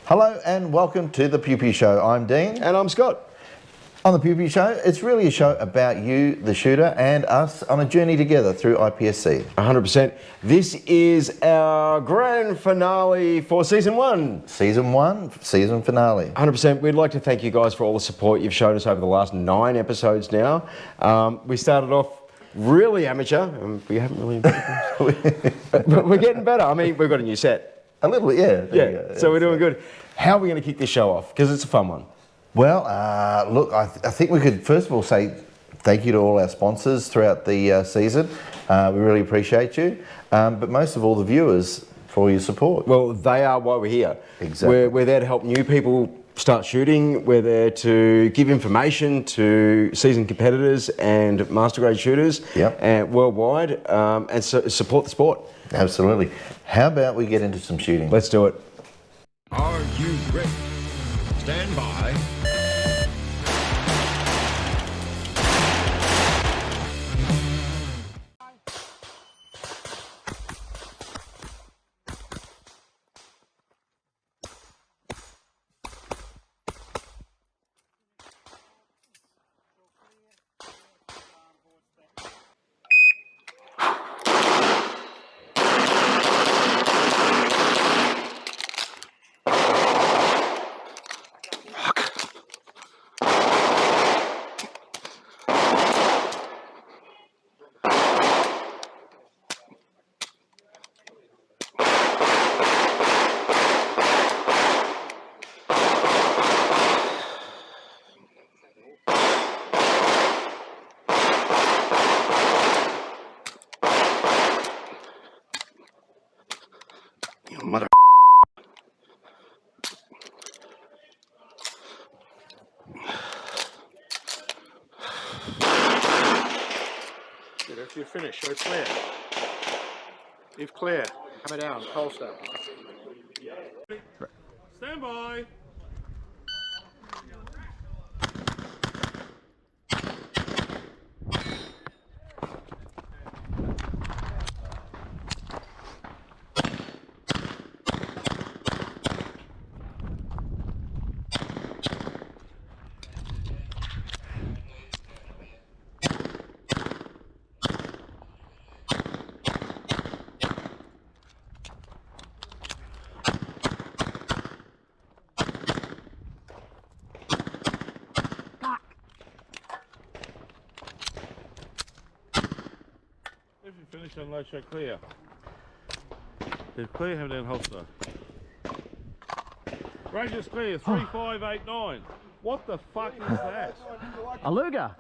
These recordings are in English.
Hello and welcome to the Pew Pew Show. I'm Dean. And I'm Scott. On the Pew Pew Show, it's really a show about you, the shooter, and us on a journey together through IPSC. 100%. This is our grand finale for Season 1. Season 1, season finale. 100%. We'd like to thank you guys for all the support you've shown us over the last 9 episodes now. We started off really amateur, and we haven't really but we're getting better. I mean, we've got a new set. A little bit, yeah. Yeah, so we're doing good. How are we going to kick this show off? Because it's a fun one. Well, look, I think we could first of all say thank you to all our sponsors throughout the season. We really appreciate you, but most of all the viewers for all your support. Well, they are why we're here. Exactly. We're there to help new people start shooting. We're there to give information to seasoned competitors and master grade shooters worldwide, and support the sport. Absolutely. How about we get into some shooting? Let's do it. Are you ready? Stand by. Mother. If you finish, so clear. If clear, hammer down, holster. Stand by. If you finish on low, show clear. If clear, hammer down, holster. Range is clear, 3589. What the fuck is that? A Luger.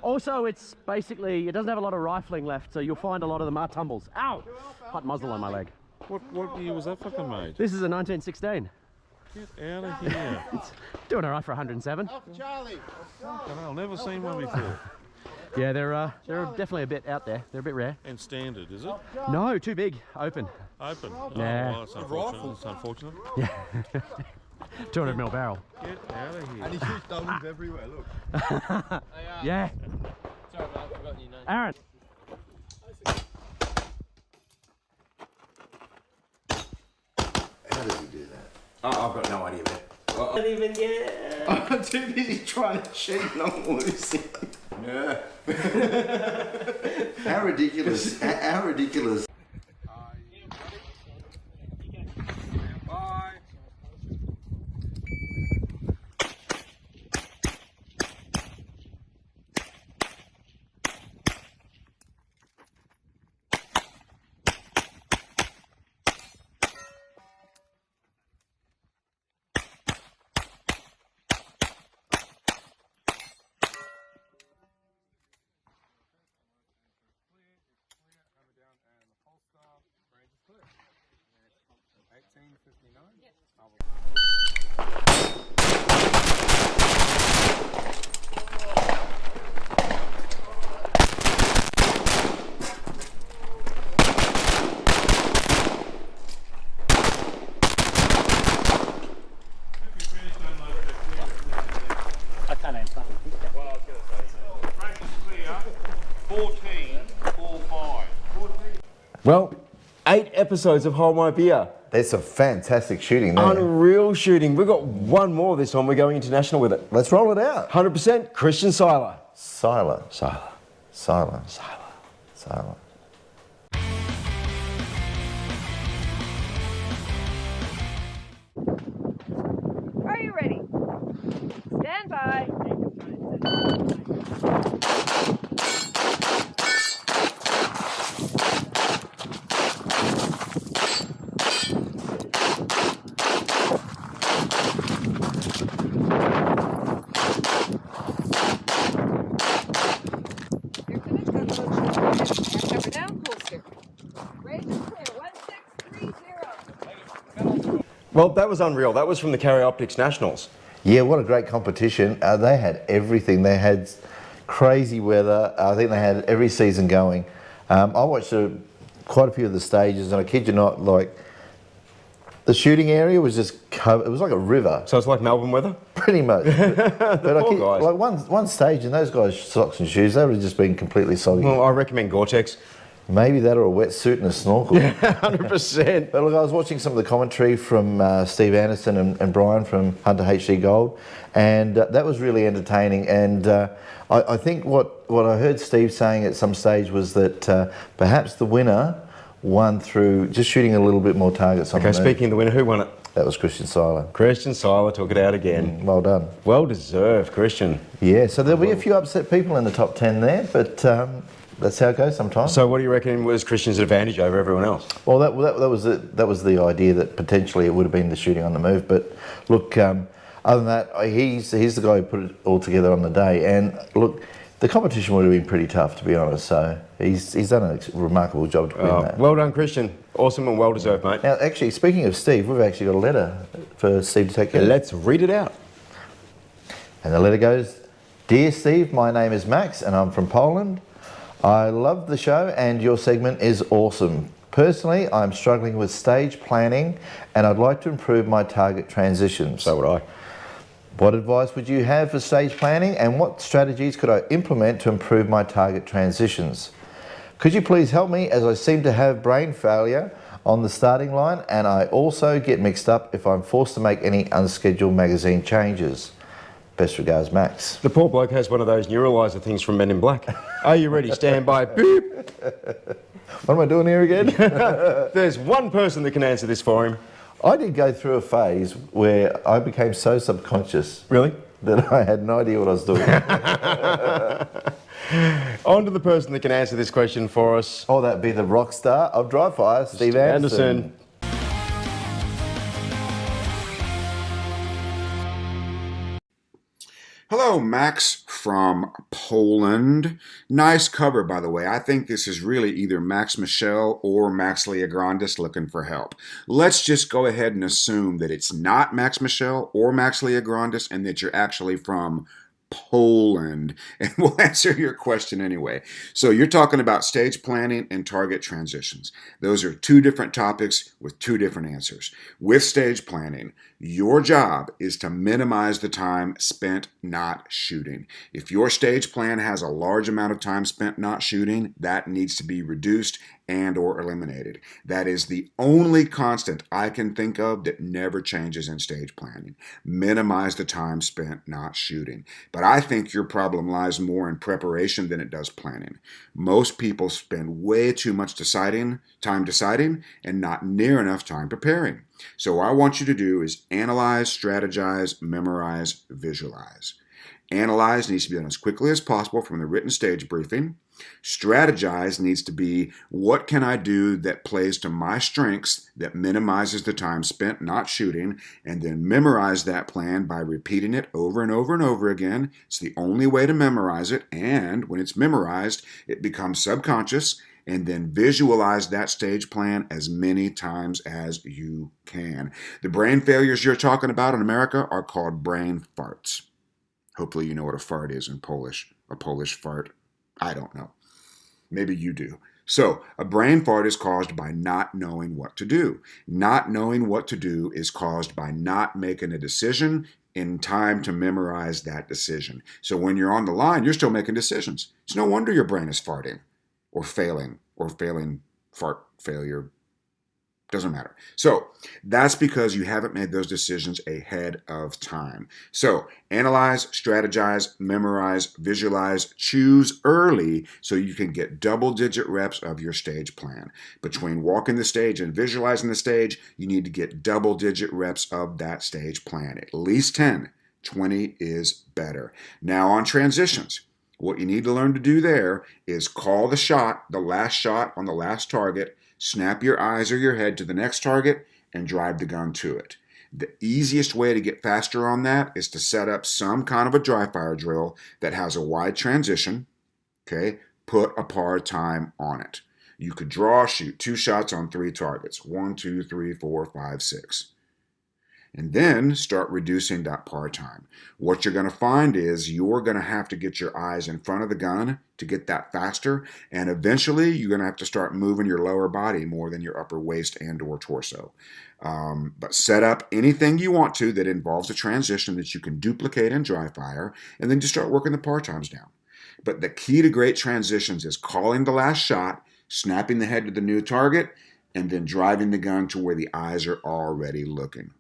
Also, it's basically, it doesn't have a lot of rifling left, so you'll find a lot of them are tumbles. Ow! Hot muzzle on my leg. What year was that fucking made? This is a 1916. Get out of here. It's doing all right for 107. Fucking hell, never seen one before. Yeah, they're definitely a bit out there. They're a bit rare. And standard, is it? No, too big. Open. Open. Yeah. Oh, well, it's unfortunate. It's unfortunate. Yeah. 200mm barrel. Get out of here. And he shoots doubles everywhere, look. Yeah. Sorry, mate, I've forgotten your name. Aaron. How does he do that? Oh, I've got no idea, man. Not even yet. I'm too busy trying to shoot and I'm losing. Yeah. How ridiculous. How ridiculous. Well, 8 episodes of Hold My Beer. There's some fantastic shooting there. Unreal shooting. We've got one more this time. We're going international with it. Let's roll it out. 100% Christian Seiler. Seiler. Seiler. Seiler. Seiler. Seiler. Are you ready? Stand by. You're finished, Coach. Cover down, holster. Range is clear. 1630. Well, that was unreal. That was from the Optics Nationals. Yeah, what a great competition. They had everything. They had crazy weather. I think they had every season going. I watched quite a few of the stages, and I kid you not, like, the shooting area was just covered. It was like a river. So it's like Melbourne weather? Pretty much. But I kid, guys. like one stage, and those guys' socks and shoes, they would have just been completely soggy. Well, I recommend Gore-Tex. Maybe that or a wetsuit and a snorkel. 100%. But look, I was watching some of the commentary from Steve Anderson and Brian from Hunter HD Gold, and that was really entertaining. And I think what I heard Steve saying at some stage was that perhaps the winner won through just shooting a little bit more targets on the Okay, moon. speaking of the winner, who won it? That was Christian Seiler. Christian Seiler took it out again. Well done. Well deserved, Christian. Yeah, so there'll be a few upset people in the top 10 there, but that's how it goes sometimes. So what do you reckon was Christian's advantage over everyone else? Well, that was the idea, that potentially it would have been the shooting on the move. But look, other than that, he's the guy who put it all together on the day. And look, the competition would have been pretty tough, to be honest. So he's done a remarkable job to win that. Well done, Christian. Awesome and well deserved, mate. Now, actually, speaking of Steve, we've actually got a letter for Steve to take care of. Let's read it out. And the letter goes, "Dear Steve, my name is Max and I'm from Poland. I love the show and your segment is awesome. Personally, I'm struggling with stage planning and I'd like to improve my target transitions. So would I. What advice would you have for stage planning and what strategies could I implement to improve my target transitions? Could you please help me, as I seem to have brain failure on the starting line and I also get mixed up if I'm forced to make any unscheduled magazine changes. Best regards, Max." The poor bloke has one of those neuralizer things from Men in Black. Are you ready? Stand by. Beep. What am I doing here again? There's one person that can answer this for him. I did go through a phase where I became so subconscious. Really? That I had no idea what I was doing. On to the person that can answer this question for us. Oh, that'd be the rock star of Dry Fire, Steve Anderson. Hello, Max from Poland. Nice cover, by the way. I think this is really either Max Michel or Max Leograndis looking for help. Let's just go ahead and assume that it's not Max Michel or Max Leograndis and that you're actually from Poland, and we'll answer your question anyway. So you're talking about stage planning and target transitions. Those are two different topics with two different answers. With stage planning, your job is to minimize the time spent not shooting. If your stage plan has a large amount of time spent not shooting, that needs to be reduced and or eliminated. That is the only constant I can think of that never changes in stage planning. Minimize the time spent not shooting. But I think your problem lies more in preparation than it does planning. Most people spend way too much time deciding and not near enough time preparing. So what I want you to do is analyze, strategize, memorize, visualize. Analyze needs to be done as quickly as possible from the written stage briefing. Strategize needs to be, what can I do that plays to my strengths that minimizes the time spent not shooting, and then memorize that plan by repeating it over and over and over again. It's the only way to memorize it, and when it's memorized, it becomes subconscious, and then visualize that stage plan as many times as you can. The brain failures you're talking about in America are called brain farts. Hopefully you know what a fart is in Polish. A Polish fart. I don't know. Maybe you do. So, a brain fart is caused by not knowing what to do. Not knowing what to do is caused by not making a decision in time to memorize that decision. So when you're on the line, you're still making decisions. It's no wonder your brain is farting or failing fart failure Doesn't matter. So that's because you haven't made those decisions ahead of time. So analyze, strategize, memorize, visualize, choose early so you can get double-digit reps of your stage plan. Between walking the stage and visualizing the stage, you need to get double-digit reps of that stage plan. At least 10. 20 is better. Now on transitions. What you need to learn to do there is call the shot, the last shot on the last target, snap your eyes or your head to the next target, and drive the gun to it. The easiest way to get faster on that is to set up some kind of a dry fire drill that has a wide transition, okay? Put a par time on it. You could draw, shoot 2 shots on 3 targets, 1, 2, 3, 4, 5, 6. And then start reducing that par time. What you're going to find is you're going to have to get your eyes in front of the gun to get that faster, and eventually you're going to have to start moving your lower body more than your upper waist and or torso. But set up anything you want to that involves a transition that you can duplicate in dry fire, and then just start working the par times down. But the key to great transitions is calling the last shot, snapping the head to the new target, and then driving the gun to where the eyes are already looking.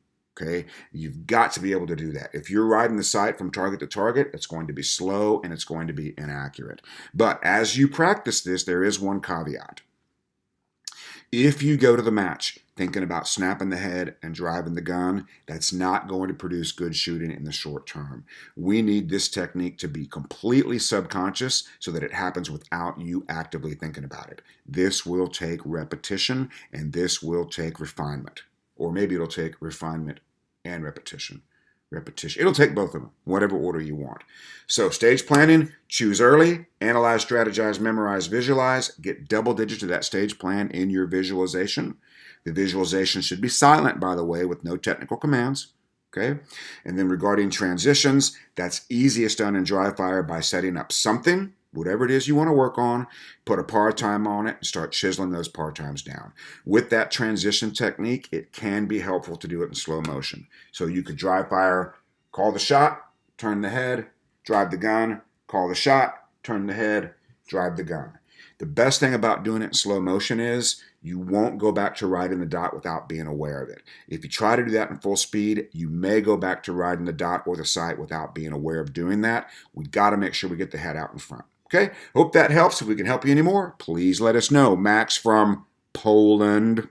Okay, you've got to be able to do that. If you're riding the sight from target to target, it's going to be slow and it's going to be inaccurate. But as you practice this, there is one caveat. If you go to the match thinking about snapping the head and driving the gun, that's not going to produce good shooting in the short term. We need this technique to be completely subconscious so that it happens without you actively thinking about it. This will take repetition and this will take refinement. Or maybe it'll take refinement and repetition. It'll take both of them, whatever order you want. So stage planning, choose early, analyze, strategize, memorize, visualize, get double digits of that stage plan in your visualization. The visualization should be silent, by the way, with no technical commands. Okay? And then regarding transitions, that's easiest done in dry fire by setting up something, whatever it is you want to work on, put a par time on it, and start chiseling those par times down. With that transition technique, it can be helpful to do it in slow motion. So you could dry fire, call the shot, turn the head, drive the gun, call the shot, turn the head, drive the gun. The best thing about doing it in slow motion is you won't go back to riding the dot without being aware of it. If you try to do that in full speed, you may go back to riding the dot or the sight without being aware of doing that. We got to make sure we get the head out in front. Okay, hope that helps. If we can help you anymore, please let us know. Max from Poland.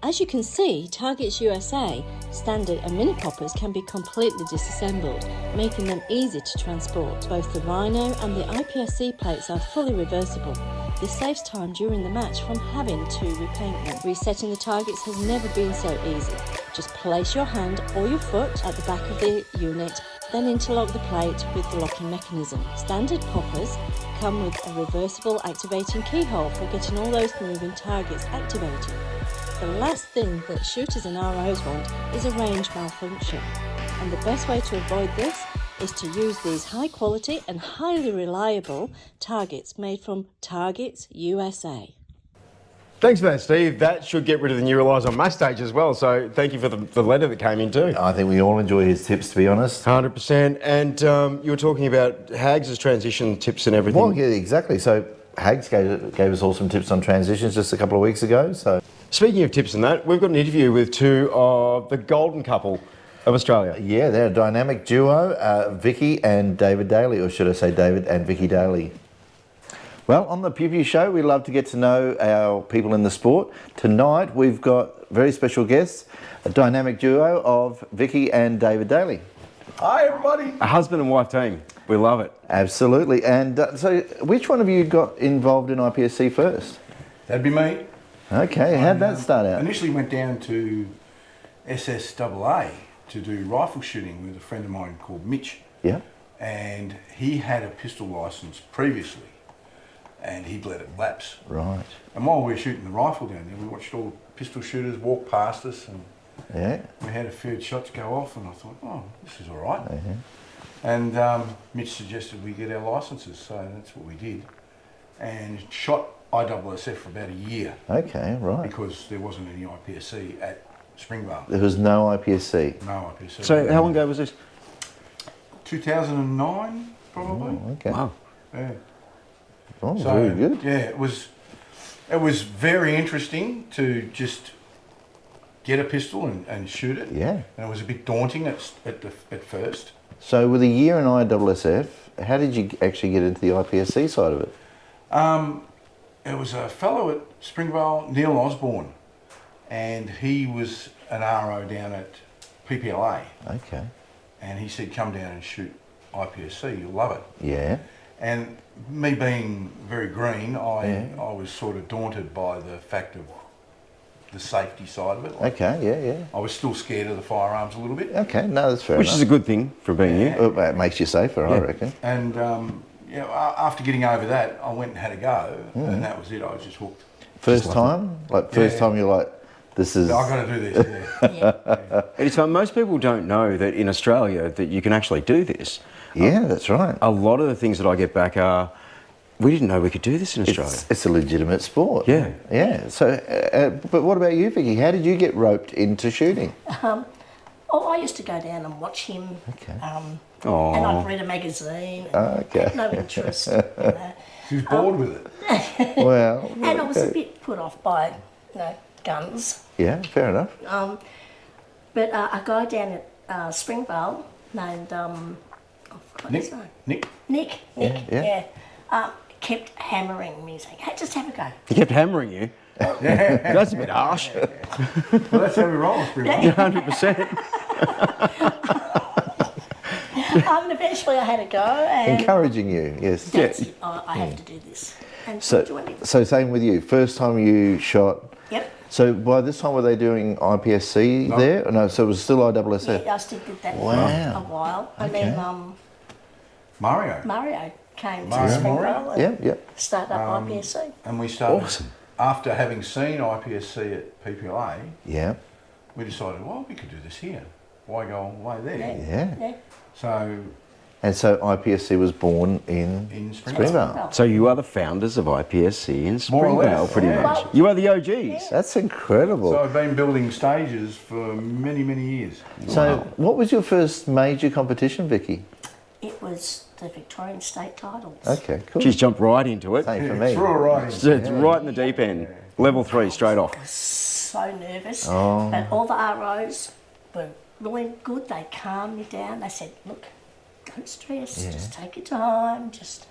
As you can see, Targets USA standard and mini poppers can be completely disassembled, making them easy to transport. Both the Rhino and the I.P.S.C plates are fully reversible. This saves time during the match from having to repaint them. Resetting the targets has never been so easy. Just place your hand or your foot at the back of the unit, then interlock the plate with the locking mechanism. Standard poppers come with a reversible activating keyhole for getting all those moving targets activated. The last thing that shooters and ROs want is a range malfunction, and the best way to avoid this is to use these high quality and highly reliable targets made from Targets USA. Thanks for that, Steve. That should get rid of the neuralize on my stage as well, so thank you for the letter that came in too. I think we all enjoy his tips, to be honest. 100%. And you were talking about Hags' transition tips and everything. Well, yeah, exactly. So Hags gave us all some tips on transitions just a couple of weeks ago. So, speaking of tips and that, we've got an interview with 2 of the golden couple of Australia. Yeah, they're a dynamic duo, Vicky and David Daly, or should I say David and Vicky Daly. Well, on the Pew Pew Show, we love to get to know our people in the sport. Tonight, we've got very special guests, a dynamic duo of Vicky and David Daly. Hi, everybody. A husband and wife team. We love it. Absolutely. And so, which one of you got involved in IPSC first? That'd be me. Okay, how'd that start out? Initially went down to SSAA to do rifle shooting with a friend of mine called Mitch. Yeah. And he had a pistol license previously, and he'd let it lapse. Right. And while we were shooting the rifle down there, we watched all the pistol shooters walk past us, and yeah, we had a few shots go off, and I thought, oh, this is all right. Uh-huh. And Mitch suggested we get our licenses, so that's what we did. And shot ISSF for about a year. Okay, right. Because there wasn't any I.P.S.C at Springvale. There was no IPSC? No I.P.S.C. So how long ago was this? 2009. probably. Oh, okay. Wow. Yeah. Oh, So, very good. Yeah, it was very interesting to just get a pistol and shoot it. Yeah. And it was a bit daunting at first. So with a year in ISSF, how did you actually get into the IPSC side of it? It was a fellow at Springvale, Neil Osborne, and he was an RO down at PPLA. Okay. And he said, come down and shoot I.P.S.C, you'll love it. Yeah. And me being very green, I was sort of daunted by the fact of the safety side of it. Like, Okay, yeah. I was still scared of the firearms a little bit. Okay, no, that's fair Which enough. is a good thing for being you. Well, it makes you safer, I Yeah. reckon. And after getting over that, I went and had a go, and that was it. I was just hooked. First time? Like, first time you're like, this is... I've got to do this, yeah. And it's fun. Most people don't know that in Australia that you can actually do this. Yeah, that's right. A lot of the things that I get back are, we didn't know we could do this in Australia. It's a legitimate sport. Yeah. Yeah. So, but what about you, Vicky? How did you get roped into shooting? I used to go down and watch him. Okay. And Oh. I'd read a magazine. Okay. Had no interest. You know. She was bored with it. Well... And I was a okay. bit put off by, guns. Yeah, fair enough. But a guy down at Springvale named I forgot his name. Nick. Yeah. Kept hammering me, saying, "Hey, just have a go." He kept hammering you. That's a bit harsh. Well, that's how we roll, Springvale. 100%. And eventually I had a go. And Encouraging you, yes. that's it. I have to do this. And So, joined it. so same with you. First time you shot. Yep. So by this time were they doing IPSC there? No, so it was still ISSF. Yeah, I still did that Wow. for a while. And Okay. then Mario came Mario to Springvale Mario? and Yeah. started up I.P.S.C. and we started, Awesome. after having seen I.P.S.C at PPLA, Yeah. we decided, well, we could do this here. Why go all the way there? Yeah. Yeah. So, And so IPSC was born in Springvale. So you are the founders of IPSC in More or Springvale, less. pretty Yeah. much. You are the OGs. That's incredible. so I've been building stages for many, many years. So what was your first major competition, Vicky? It was the Victorian state titles. Okay, cool. She's jumped right into it. Same for me. Threw it right in. So it's right in the deep end. Level 3, straight off. I was so nervous. Oh. But all the ROs were really good. They calmed me down. They said, look, don't stress. Just take your time. Just,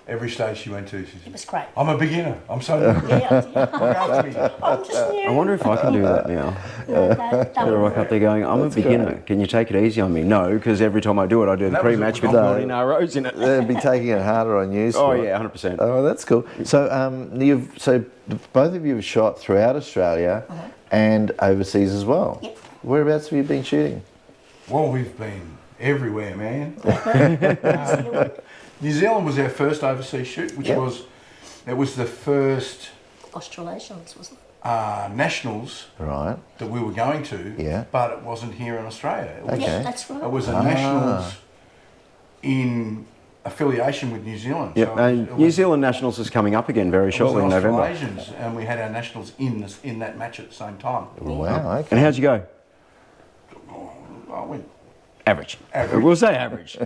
Every stage she went to, she it said, was great. I'm a beginner. I'm so new. I'm just new. I wonder if I can do that now. They're right up there going, I'm a beginner. Can you take it easy on me? No, because every time I do it, I do the That was pre-match a- with No. 14 ROs in it. They'd be taking it harder on you. Oh Scott. yeah, 100%. Oh, that's cool. So, both of you have shot throughout Australia and overseas as well. Yep. Whereabouts have you been shooting? Well, we've been everywhere, man. New Zealand was our first overseas shoot, which was the first Australations, wasn't it? nationals Right. that we were going to, Yeah. but it wasn't here in Australia. It was, Okay. Yeah, that's right. it was a nationals in affiliation with New Zealand. Yep, So and it New was- Zealand Nationals is coming up again very shortly in November. Australasians, and we had our nationals in that match at the same time. Wow, okay. And how'd you go? I went. Average. Average. We'll say average.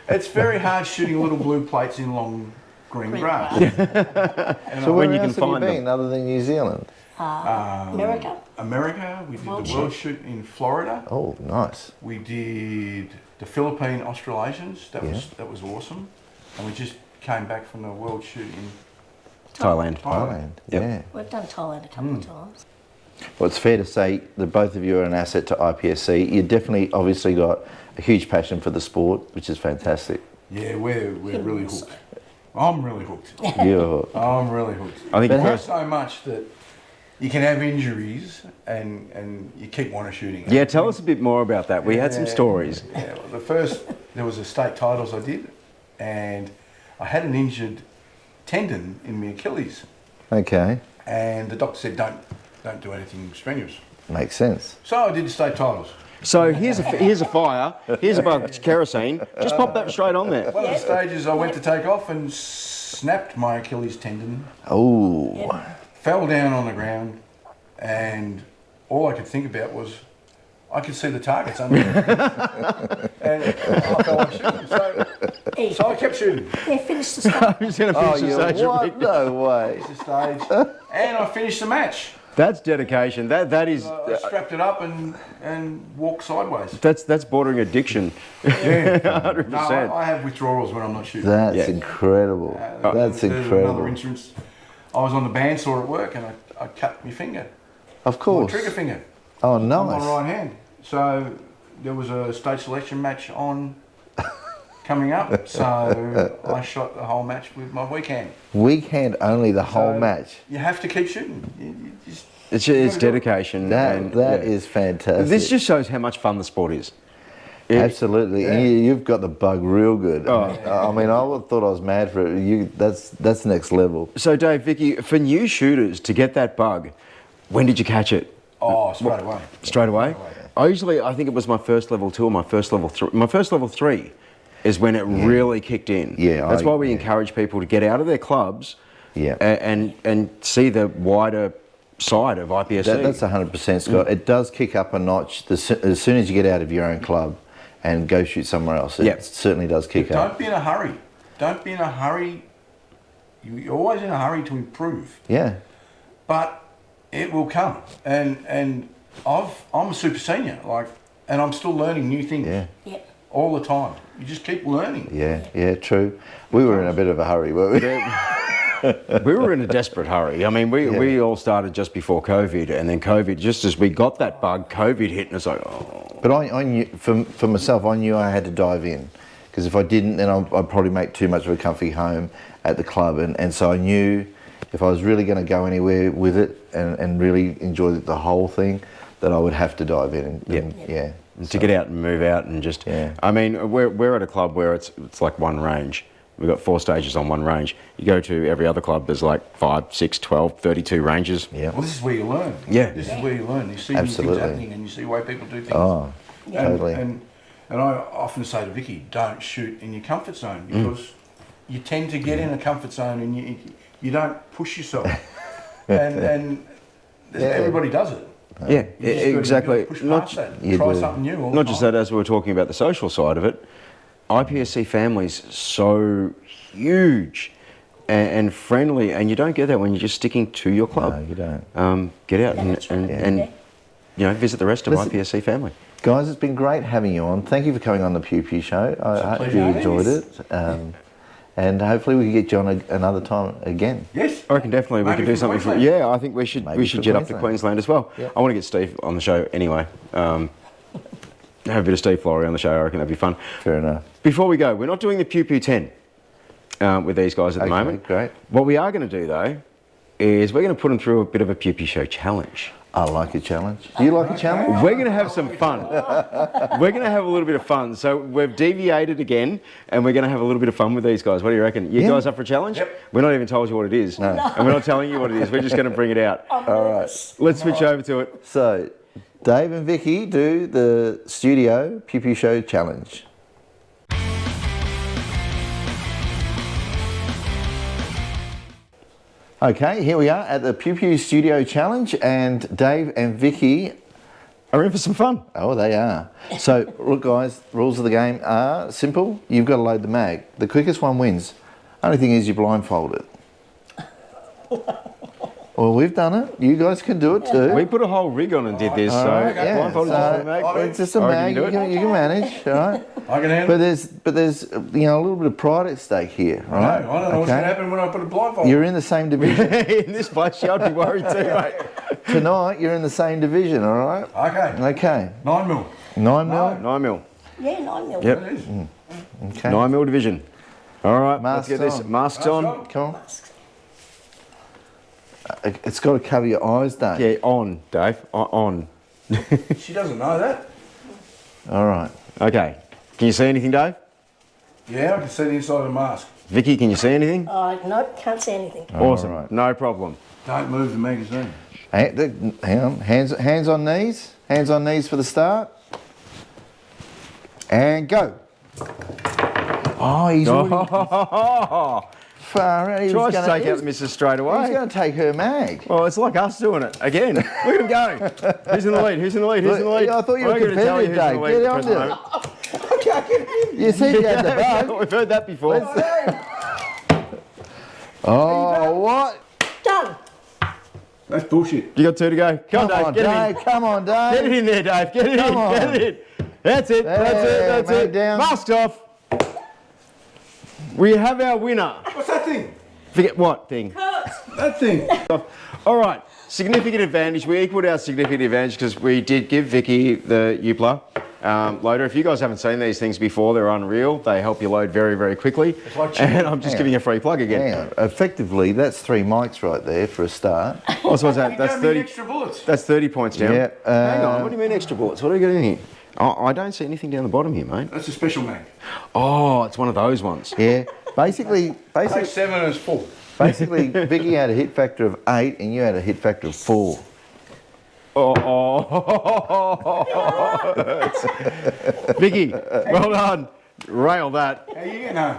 It's very hard shooting little blue plates in long green grass. And So when where you can else have you find them. been other than New Zealand? America. America, we did the world shoot in Florida. Oh, nice. We did the Philippine Australasians. That was awesome. And we just came back from the world shoot in Thailand. Thailand. Yep. Yeah. We've done Thailand a couple of times. Well, it's fair to say that both of you are an asset to IPSC. You definitely, obviously, got a huge passion for the sport, which is fantastic. Yeah, we're really hooked. I'm really hooked. You're, I'm really hooked. I think But first, So much that you can have injuries and you keep wanting shooting. yeah, tell us a bit more about that. We had some stories. Yeah, well, there was a state titles I did, and I had an injured tendon in my Achilles, okay, and the doctor said don't do anything strenuous. makes sense. So I did the state titles. So here's a fire, here's a bug of kerosene. Just pop that straight on there. One of the stages I went to take off and snapped my Achilles tendon, Oh, fell down on the ground, and all I could think about was I could see the targets under me. And I felt like shooting. So I kept shooting. Yeah, finish the stage. I'm just going to finish the stage. What? No way. Finished the stage. And I finished the match. That's dedication. That is. I strapped it up and walked sideways. That's bordering addiction. Yeah, 100%. No, I have withdrawals when I'm not shooting. That's incredible. That's There's incredible. Another instance. I was on the bandsaw at work and I cut my finger. Of course. My trigger finger. Oh, On nice. my right hand. So there was a state selection match on coming up. So I shot the whole match with my weak hand. Weak hand only the whole match. You have to keep shooting. You just, It's dedication. That is fantastic. This just shows how much fun the sport is. Absolutely. Yeah. And you've got the bug real good. Oh. I mean, I thought I was mad for it. That's next level. So, Dave, Vicky, for new shooters to get that bug, when did you catch it? Oh, straight away. Straight away? I think it was my first level 2 or my first level 3. My first level 3 is when it really kicked in. Yeah, That's why we encourage people to get out of their clubs and see the wider side of IPSC. That's 100%, Scott. It does kick up a notch as soon as you get out of your own club and go shoot somewhere else. It certainly does kick up. Don't be in a hurry. Don't be in a hurry. You're always in a hurry to improve. Yeah. But it will come. And I'm a super senior, and I'm still learning new things. Yeah. All the time. You just keep learning. Yeah, true. We were in a bit of a hurry, weren't we? We were in a desperate hurry. I mean, we all started just before COVID, and then COVID, just as we got that bug, COVID hit, and it's like, oh. But I knew, for myself, I knew I had to dive in. Because if I didn't, then I'd probably make too much of a comfy home at the club. And so I knew if I was really going to go anywhere with it and really enjoy the whole thing, that I would have to dive in. And to get out and move out and just, I mean, we're at a club where it's like one range. We've got 4 stages on one range. You go to every other club, there's like 5, 6, 12, 32 ranges. Yeah. Well, this is where you learn. Yeah. This is where you learn. You see new things happening and you see the way people do things. Oh, totally. And I often say to Vicky, don't shoot in your comfort zone because you tend to get in a comfort zone and you don't push yourself. and everybody does it. Yeah, You just exactly. gotta push past that. Try something new all the Not just time. that, as we were talking about the social side of it, IPSC families so huge and friendly, and you don't get that when you're just sticking to your club. No, you don't. Get out and visit the rest of IPSC family. Guys, it's been great having you on. Thank you for coming on the Pew Pew Show. I hope you enjoyed it. And hopefully we can get you on another time again. Yes. I reckon definitely we Maybe could do from something. Queensland. I think we should for jet up to Queensland as well. Yep. I want to get Steve on the show anyway. Have a bit of Steve Flory on the show. I reckon that'd be fun. Fair enough. Before we go, we're not doing the Pew Pew 10 with these guys at the moment. Great. What we are going to do though is we're going to put them through a bit of a Pew Pew Show challenge. I like a challenge. Do you like a challenge? We're going to have some fun. We're going to have a little bit of fun. So we've deviated again, and we're going to have a little bit of fun with these guys. What do you reckon? You guys up for a challenge? Yep. We're not even told you what it is. No. And we're not telling you what it is. We're just going to bring it out. All right. Let's switch over to it. So, Dave and Vicky do the studio Pew Pew Show challenge. Okay, here we are at the Pew Pew Studio Challenge, and Dave and Vicky are in for some fun. Oh, they are. So, look, guys, rules of the game are simple. You've got to load the mag. The quickest one wins. Only thing is you blindfold it. Well, we've done it. You guys can do it too. We put a whole rig on and did this, All so right, blindfolded just a mag. It's just a I reckon mag. you You do it. can manage, all right? I can handle it. But there's a little bit of pride at stake here, all right? I don't know what's going to happen when I put a blindfold. You're in the same division. In this place, I'd be worried too, mate. Tonight, you're in the same division, all right? Okay. Okay. 9 mil. 9 mil? 9 mil. Yeah, 9 mil. Yep. It is. Okay. 9 mil division. All right, Masks let's get this. on. Masks on. Come on. It's got to cover your eyes, Dave. Yeah, on, Dave. On. She doesn't know that. All right. Okay. Can you see anything, Dave? Yeah, I can see the inside of the mask. Vicky, can you see anything? Nope, can't see anything. Awesome. All right. No problem. Don't move the magazine. Hang on. Hands on knees. Hands on knees for the start. And go. Oh, he's already... Far out. He Tries was to gonna- take he out was- the missus straight away. He's going to take her mag. Well, it's like us doing it again. Look at him go. Who's in the lead? Who's in the lead? Who's in the lead? I thought you were I'm gonna tell you competitive, who's in the Dave. lead Get at the on present moment. You said you had the bug. We've heard that before. Oh, what? Done. That's bullshit. You got 2 to go. Come Come on, on, Dave. Get it in. Dave. Come on, Dave. Get it in there, Dave. Get it Come in. on. Get it in. That's it. That's it. There, That's mate, it. down. Masked off. We have our winner. What's that thing? Forget what thing? That thing. All right. Significant advantage. We equalled our significant advantage because we did give Vicky the Upla loader. If you guys haven't seen these things before, they're unreal. They help you load very, very quickly. And I'm just giving you a free plug again. Hang on. Effectively, that's 3 mics right there for a start. Oh, so what's that? You That's gave me 30. extra bullets. That's 30 points down. Yeah, Hang on. What do you mean extra bullets? What are we getting in here? Oh, I don't see anything down the bottom here, mate. That's a special mag. Oh, it's one of those ones. Yeah. Basically, Take 7 is full. Vicky had a hit factor of 8 and you had a hit factor of 4. Vicky, well done. Rail that. How you getting home?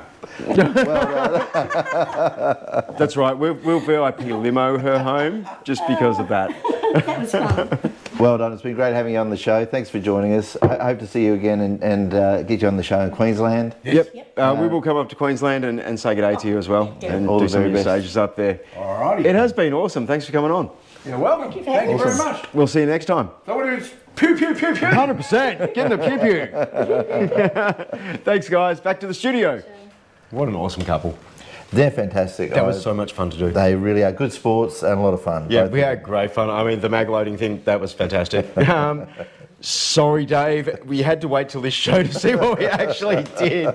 That's right. We'll VIP limo her home just because of that. That was fun. Well done. It's been great having you on the show. Thanks for joining us. I hope to see you again and get you on the show in Queensland. Yep. We will come up to Queensland and say good day to you as well. And All do the some very of your best. stages up there. Alrighty. It has been awesome. Thanks for coming on. You're welcome. Thank you very much. We'll see you next time. So what is pew pew pew pew? 100%. Get in the pew pew. Thanks, guys. Back to the studio. What an awesome couple. They're fantastic. That was so much fun to do. They really are good sports and a lot of fun. Yeah, Both we of had great fun. I mean, the mag loading thing, that was fantastic. Sorry, Dave, we had to wait till this show to see what we actually did.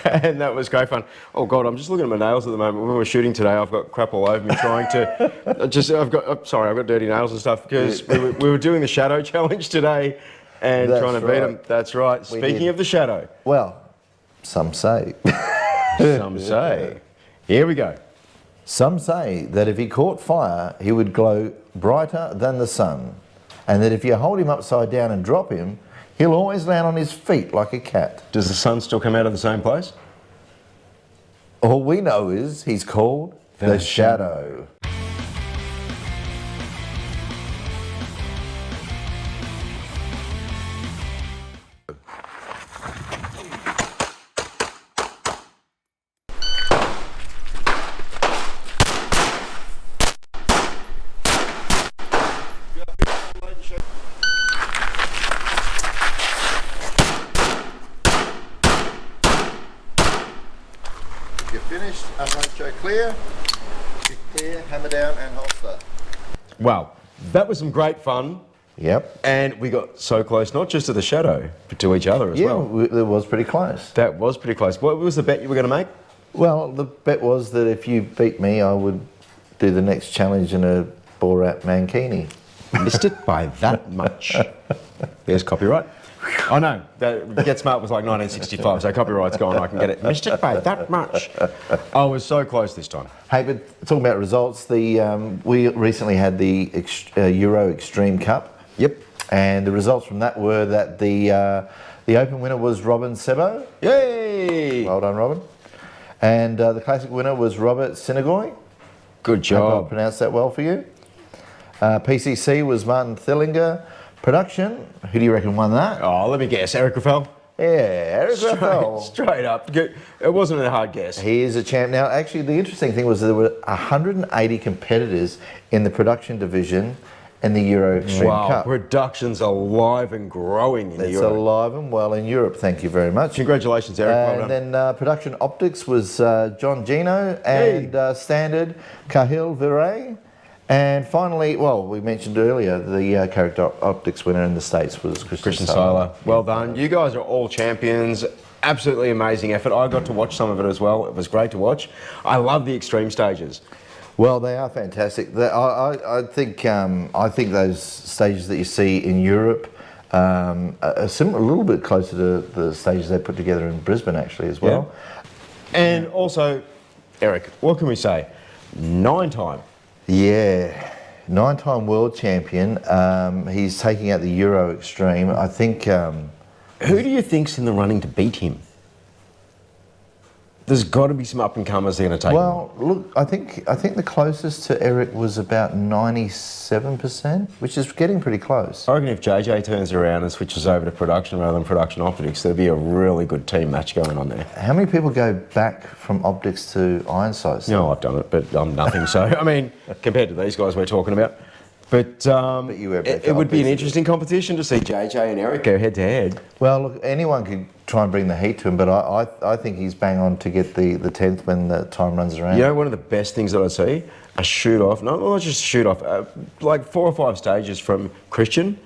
And that was great fun. Oh, God, I'm just looking at my nails at the moment. When we were shooting today, I've got crap all over me trying to... I've got dirty nails and stuff because we were doing the shadow challenge today and That's trying to beat right. them. That's right. We Speaking did. of the shadow. Well, some say. Some say. Here we go. Some say that if he caught fire, he would glow brighter than the sun. And that if you hold him upside down and drop him, he'll always land on his feet like a cat. Does the sun still come out of the same place? All we know is he's called the Shadow. You're finished, show clear. Clear, hammer down and holster. Wow, that was some great fun. Yep. And we got so close, not just to the shadow, but to each other as well. Yeah, it was pretty close. That was pretty close. What was the bet you were going to make? Well, the bet was that if you beat me, I would do the next challenge in a Borat mankini. Missed it by that much. There's copyright. I know, that Get Smart was like 1965, so copyright's gone, I can get it. Missed it by that much. I was so close this time. Hey, but talking about results, we recently had the Euro Extreme Cup. Yep. And the results from that were that the Open winner was Robin Sebo. Yay! Well done, Robin. And the Classic winner was Robert Sinagoy. Good I hope I job. pronounced that well for you. PCC was Martin Thillinger. Production, who do you reckon won that? Oh, let me guess, Eric Raffel? Yeah, Eric Raffel. Straight up. It wasn't a hard guess. He is a champ. Now, actually, the interesting thing was there were 180 competitors in the production division in the Euro Extreme Cup. Production's alive and growing in It's Europe. alive and well in Europe, thank you very much. Congratulations, Eric. Well done. And then production optics was John Gino and standard Cahill Viray. And finally, well, we mentioned earlier, the character optics winner in the States was Christian Seiler. Well done. You guys are all champions. Absolutely amazing effort. I got to watch some of it as well. It was great to watch. I love the extreme stages. Well, they are fantastic. I think those stages that you see in Europe are similar, a little bit closer to the stages they put together in Brisbane, actually, as well. Yeah. And also, Eric, what can we say? 9-time. Yeah, 9-time world champion. He's taking out the Euro Extreme. I think... Who do you think's in the running to beat him? there's got to be some up and comers that are going to take. Well, look, I think the closest to Eric was about 97%, which is getting pretty close. I reckon if JJ turns around and switches over to production rather than production optics, there'll be a really good team match going on there. How many people go back from optics to iron sights? No, I've done it, but I'm nothing. So, I mean, compared to these guys we're talking about. But it would be an interesting competition to see JJ and Eric go head to head. Well, look, anyone could try and bring the heat to him, but I think he's bang on to get the 10th when the time runs around. You know, one of the best things that I see, a shoot off, not just a shoot off, like 4 or 5 stages from Christian,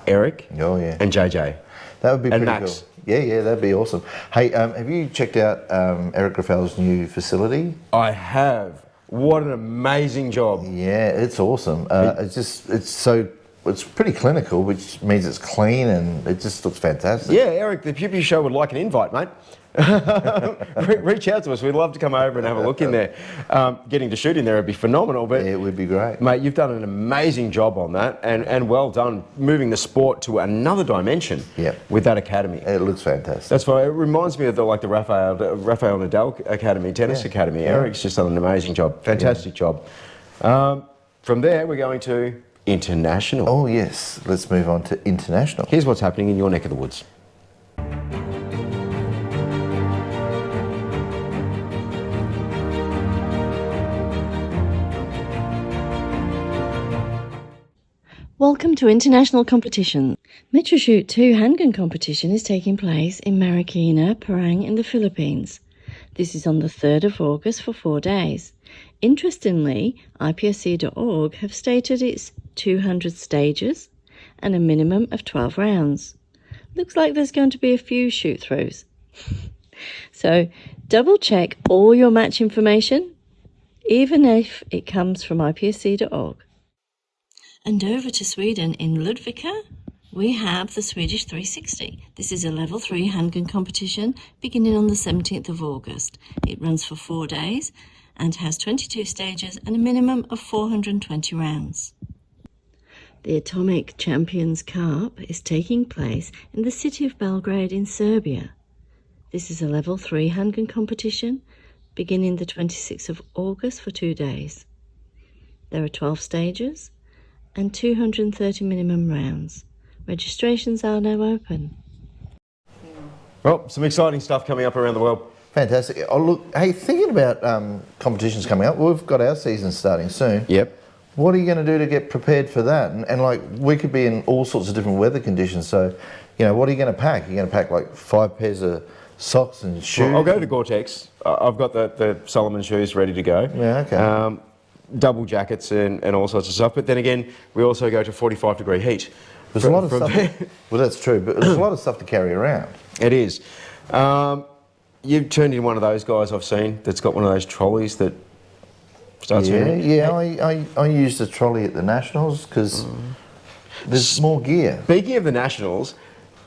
Eric, and JJ. That would be and pretty Max. cool. Yeah, that'd be awesome. Hey, have you checked out Eric Graffel's new facility? I have. What an amazing job. Yeah, it's awesome. It's pretty clinical, which means it's clean and it just looks fantastic. Yeah, Eric, the Pew Pew Show would like an invite, mate. Reach out to us. We'd love to come over and have a look in there. Getting to shoot in there would be phenomenal. But it would be great. Mate, you've done an amazing job on that and well done moving the sport to another dimension with that academy. It looks fantastic. That's why it reminds me of the Rafael Nadal Academy, Tennis Academy. Eric's just done an amazing job. Fantastic job. From there, we're going to international. Oh, yes. Let's move on to international. Here's what's happening in your neck of the woods. Welcome to international competition. Metro Shoot 2 handgun competition is taking place in Marikina, Parang in the Philippines. This is on the 3rd of August for 4 days. Interestingly, IPSC.org have stated it's 200 stages and a minimum of 12 rounds. Looks like there's going to be a few shoot-throughs. So double check all your match information, even if it comes from IPSC.org. And over to Sweden in Ludvika, we have the Swedish 360. This is a level 3 handgun competition beginning on the 17th of August. It runs for 4 days and has 22 stages and a minimum of 420 rounds. The Atomic Champions Cup is taking place in the city of Belgrade in Serbia. This is a level 3 handgun competition beginning the 26th of August for 2 days. There are 12 stages and 230 minimum rounds. Registrations are now open. Well, some exciting stuff coming up around the world. Fantastic. Oh, look, hey, thinking about competitions coming up, we've got our season starting soon. Yep. What are you going to do to get prepared for that? And like, we could be in all sorts of different weather conditions. So, you know, what are you going to pack? You're going to pack like 5 pairs of socks and shoes? Well, I'll go to Gore-Tex. I've got the Solomon shoes ready to go. Yeah, okay. Double jackets and all sorts of stuff. But then again, we also go to 45-degree heat. There's a lot of stuff. Well, that's true, but there's a lot of stuff to carry around. It is. You've turned in one of those guys I've seen that's got one of those trolleys that starts moving. Yeah, I used a trolley at the Nationals because there's more gear. Speaking of the Nationals,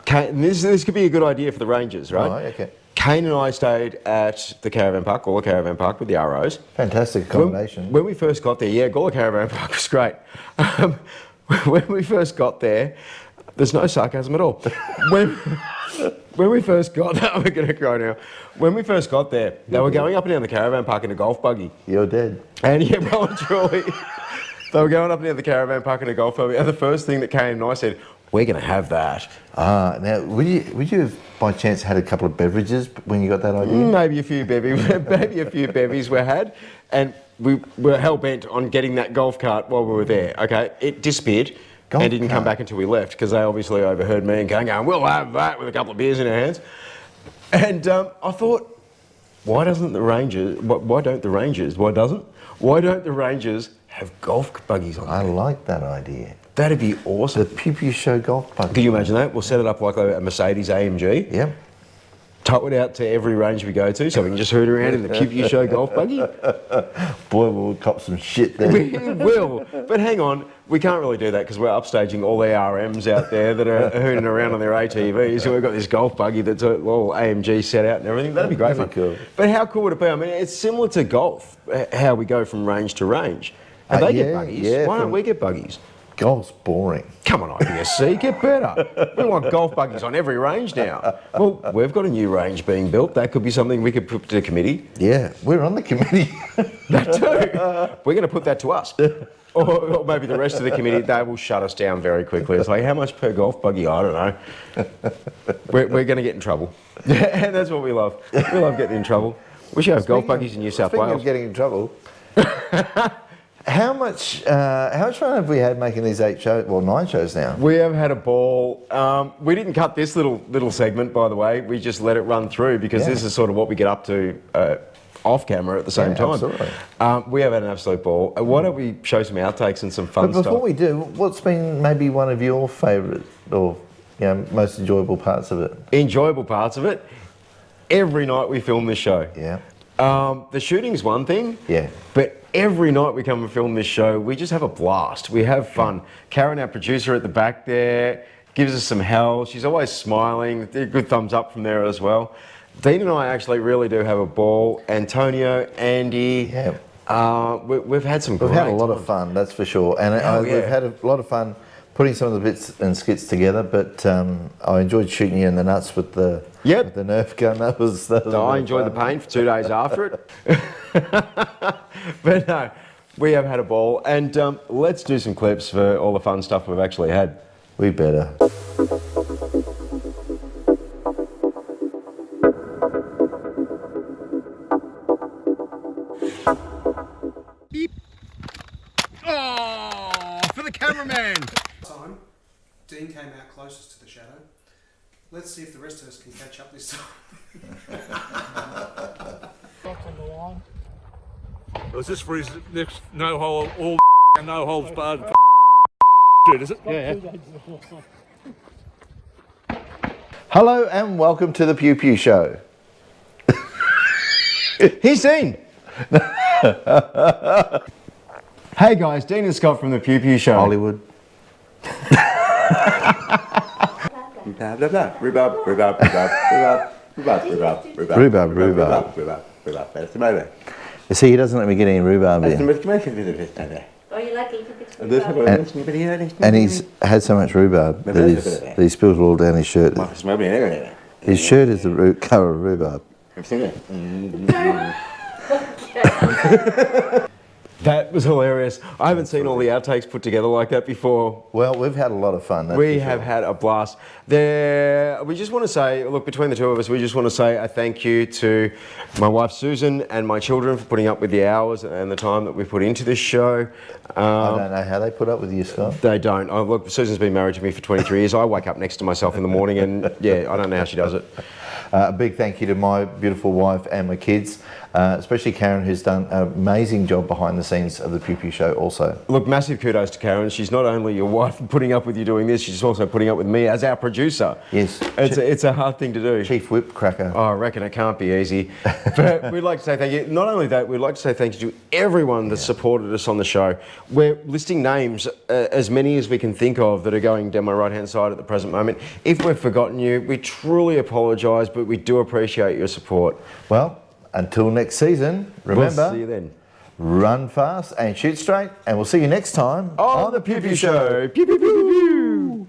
this could be a good idea for the Rangers, right? Right, okay. Kane and I stayed at the caravan park, Gawler Caravan Park, with the ROs. Fantastic accommodation. When we first got there, Gawler Caravan Park was great. When we first got there, there's no sarcasm at all. When we first got there, we're going to cry now. When we first got there, they were going up and down the caravan park in a golf buggy. You're dead. And yeah, well and truly, they were going up and down the caravan park in a golf buggy. And the first thing that Kane and I said, we're going to have that. Now, would you have by chance had a couple of beverages when you got that idea? Maybe a few bevies were had, and we were hell bent on getting that golf cart while we were there. Okay, it disappeared and didn't come back until we left because they obviously overheard me and going, we'll have that with a couple of beers in our hands. And I thought, why don't the Rangers have golf buggies on? I like that idea. That'd be awesome. The Pew Pew Show golf buggy. Can you imagine that? We'll set it up like a Mercedes AMG. Yep. Tow it out to every range we go to so we can just hoot around in the Pew Pew Show golf buggy. Boy, we'll cop some shit there. We will. But hang on, we can't really do that because we're upstaging all the RMs out there that are hooting around on their ATVs. So we've got this golf buggy that's all AMG set out and everything. That'd be great fun. Cool. But how cool would it be? I mean, it's similar to golf, how we go from range to range. And they get buggies. Yeah, Why don't we get buggies? Golf's boring. Come on, I.P.S.C, get better. We want golf buggies on every range now. Well, we've got a new range being built. That could be something we could put to the committee. Yeah, we're on the committee. That too. We're going to put that to us. Or maybe the rest of the committee, they will shut us down very quickly. It's like, how much per golf buggy? I don't know. We're going to get in trouble. And that's what we love. We love getting in trouble. We should have golf buggies in New South Wales. Speaking of getting in trouble, how much fun have we had making these 8 shows? Well, 9 shows now. We have had a ball. We didn't cut this little segment, by the way. We just let it run through because this is sort of what we get up to off camera at the same time. Absolutely. We have had an absolute ball. Why don't we show some outtakes and some fun But stuff? before we do, what's been maybe one of your favourite or most enjoyable parts of it? Enjoyable parts of it? Every night we film this show. Yeah. The shooting's one thing. Yeah. But every night we come and film this show, we just have a blast. We have fun. Karen, our producer at the back there, gives us some hell. She's always smiling. Good thumbs up from there as well. Dean and I actually really do have a ball. Antonio, Andy. Yeah. We've had some. We've had a lot of fun, that's for sure. And we've had a lot of fun putting some of the bits and skits together. But I enjoyed shooting you in the nuts with the Nerf gun. That was I enjoyed the pain for 2 days after it. But no, we have had a ball. And let's do some clips for all the fun stuff we've actually had. We better. Beep. Oh, for the cameraman. Time, Dean came out closest to the shadow. Let's see if the rest of us can catch up this time. Was this for his next no hole, all no holes barred shoot, is it? Yeah. Hello and welcome to the Pew Pew Show. He's Dean. Hey guys, Dean and Scott from the Pew Pew Show. Hollywood. Rhubarb. You see, he doesn't let me get any rhubarb in. Oh, you like it? And he's had so much rhubarb that he spilled it all down his shirt. His shirt is the colour of rhubarb. That was hilarious. I haven't seen all the outtakes put together like that before. Well, we've had a lot of fun. We have had a blast. We just want to say, look, between the two of us, we just want to say a thank you to my wife Susan and my children for putting up with the hours and the time that we put into this show. I don't know how they put up with you, Scott. They don't. Oh, look, Susan's been married to me for 23 years. I wake up next to myself in the morning and, yeah, I don't know how she does it. A big thank you to my beautiful wife and my kids, especially Karen, who's done an amazing job behind the scenes of the Pew Pew Show also. Look, massive kudos to Karen. She's not only your wife putting up with you doing this, she's also putting up with me as our producer. Yes. It's a hard thing to do. Chief whip cracker. Oh, I reckon it can't be easy. But we'd like to say thank you. Not only that, we'd like to say thank you to everyone that supported us on the show. We're listing names, as many as we can think of, that are going down my right-hand side at the present moment. If we've forgotten you, we truly apologise, but we do appreciate your support. Well, until next season, remember, we'll see you then. Run fast and shoot straight, and we'll see you next time on the Pew Pew Show. Pew, pew, pew, pew, pew.